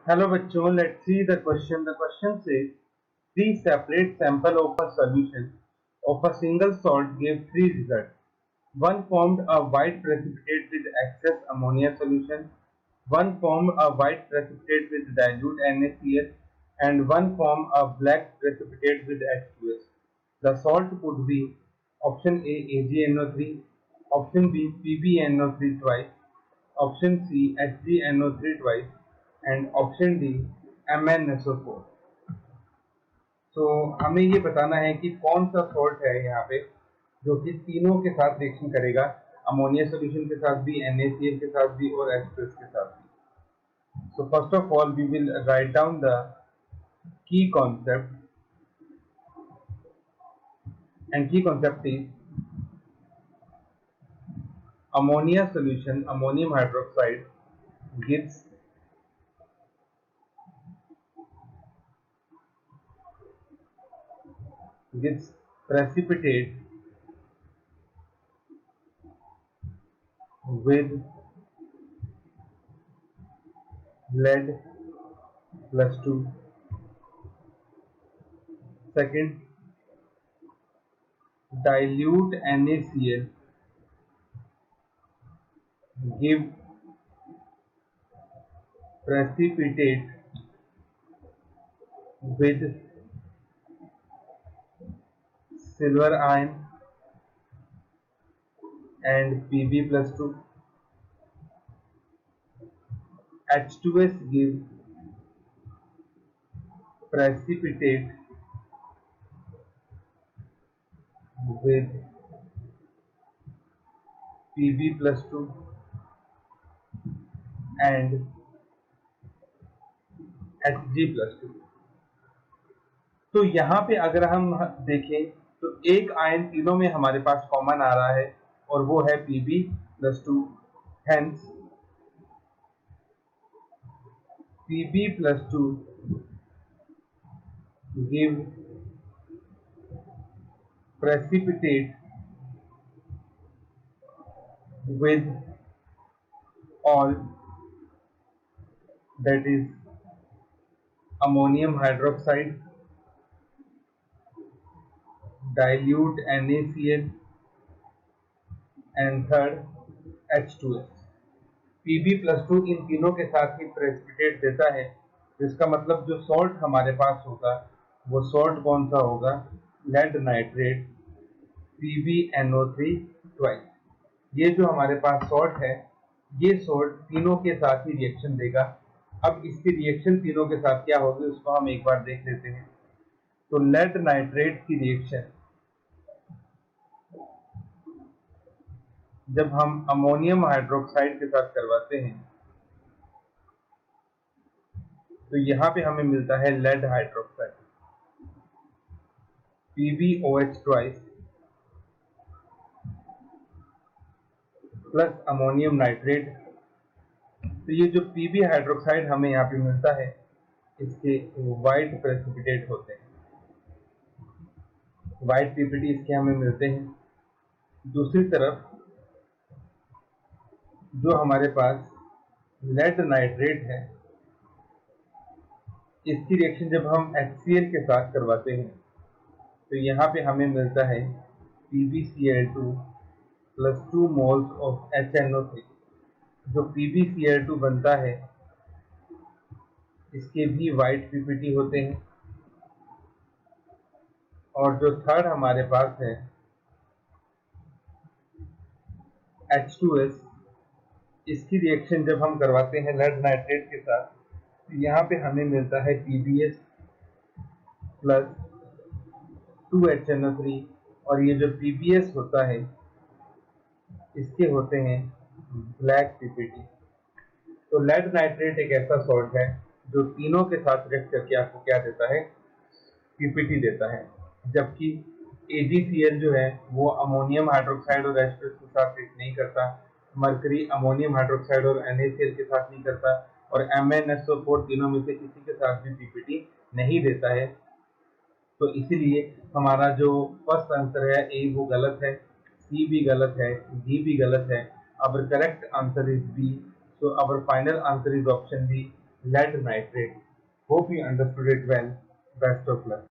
Hello bachcho, let's see the question. The question says three separate sample of a solution of a single salt gave three results. One formed a white precipitate with excess ammonia solution, one formed a white precipitate with dilute NaCl, and one formed a black precipitate with H2S. The salt would be option A AgNO3, option B PbNO3 twice, option C HgNO3 twice, and option D MnSO4. तो हमें ये बताना है कि कौन सा salt है यहाँ पे जो कि तीनों के साथ रिएक्शन करेगा, अमोनिया सॉल्यूशन के साथ भी, NaCl के साथ भी और H2S के साथ भी. So first of all we will write down the key concept, and key concept is ammonia solution, ammonium hydroxide gives precipitate with lead plus 2. Second, dilute NaCl give precipitate with silver ion and Pb plus 2. H2S give precipitate with Pb plus 2 and Hg plus 2. तो यहाँ पे अगर हम देखें तो एक ion तीनों में हमारे पास कॉमन आ रहा है और वो है Pb plus 2. Hence Pb plus 2 give precipitate with all, that is ammonium hydroxide, dilute NaCl, and third H2S. Pb plus 2 इन तीनों के साथ ही प्रेसिपिटेट देता है, जिसका मतलब जो सॉल्ट हमारे पास होगा वो सॉल्ट कौन सा होगा, लेड नाइट्रेट PbNO3 ट्वाइस. ये जो हमारे पास सॉल्ट है ये सॉल्ट तीनों के साथ ही रिएक्शन देगा. अब इसकी रिएक्शन तीनों के साथ क्या होगी उसको हम एक बार देख लेते हैं. तो लेड नाइट्रेट की रिएक्शन जब हम अमोनियम हाइड्रोक्साइड के साथ करवाते हैं तो यहाँ पे हमें मिलता है lead hydroxide PbOH twice plus ammonium nitrate. तो ये जो Pb हाइड्रोक्साइड हमें यहाँ पे मिलता है इसके वाइट प्रेसिपिटेट होते हैं, वाइट पीपीटी इसके हमें मिलते हैं. दूसरी तरफ जो हमारे पास लेड नाइट्रेट है इसकी रिएक्शन जब हम HCl के साथ करवाते हैं तो यहाँ पे हमें मिलता है PbCl2 plus 2 moles of HNO3. जो PbCl2 बनता है इसके भी वाइट पीपीटी होते हैं. और जो थर्ड हमारे पास है H2S, इसकी रिएक्शन जब हम करवाते हैं लेड नाइट्रेट के साथ तो यहाँ पे हमें मिलता है PbS प्लस 2HNO3. और ये जो PbS होता है इसके होते हैं ब्लैक पीपीटी. तो लेड नाइट्रेट एक ऐसा सॉल्ट है जो तीनों के साथ रिएक्ट करके आपको क्या देता है, पीपीटी देता है. जबकि AgCl जो है वो अमोनियम हाइड्रोक्साइड और H2S के साथ रिएक्ट नहीं करता, मरकरी अमोनियम हाइड्रोक्साइड और NaCl के साथ नहीं करता, और MnSO4 तीनों में से किसी के साथ भी पीपीटी नहीं देता है. तो इसीलिए हमारा जो फर्स्ट आंसर है ए वो गलत है, सी भी गलत है, डी भी गलत है. Our correct answer is B. So our final answer is option B, lead nitrate. Hope you understood it well. Best of luck.